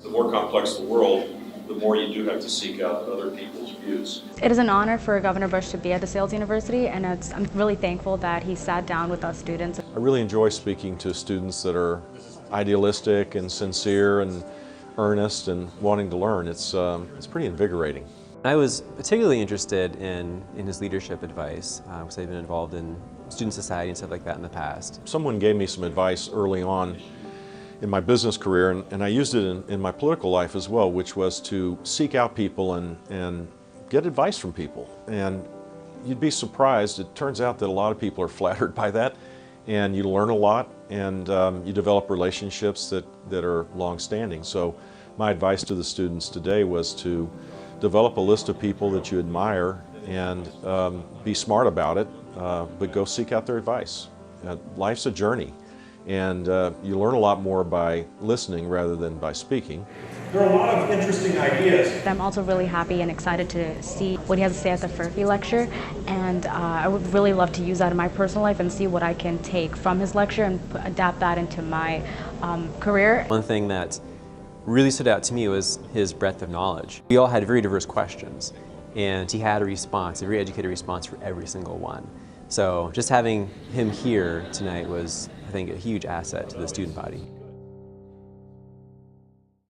The more complex the world, the more you do have to seek out other people's views. It is an honor for Governor Bush to be at DeSales University, and I'm really thankful that he sat down with us students. I really enjoy speaking to students that are idealistic and sincere and earnest and wanting to learn. It's pretty invigorating. I was particularly interested in his leadership advice because I've been involved in student society and stuff like that in the past. Someone gave me some advice early on in my business career, and I used it in my political life as well, which was to seek out people and get advice from people. And you'd be surprised, it turns out that a lot of people are flattered by that, and you learn a lot, and you develop relationships that are long-standing. So my advice to the students today was to develop a list of people that you admire and be smart about it, but go seek out their advice. Life's a journey, and you learn a lot more by listening rather than by speaking. There are a lot of interesting ideas. I'm also really happy and excited to see what he has to say at the Furphy Lecture, and I would really love to use that in my personal life and see what I can take from his lecture and adapt that into my career. One thing that really stood out to me was his breadth of knowledge. We all had very diverse questions, and he had a response, a very educated response for every single one. So just having him here tonight was, I think, a huge asset to the student body.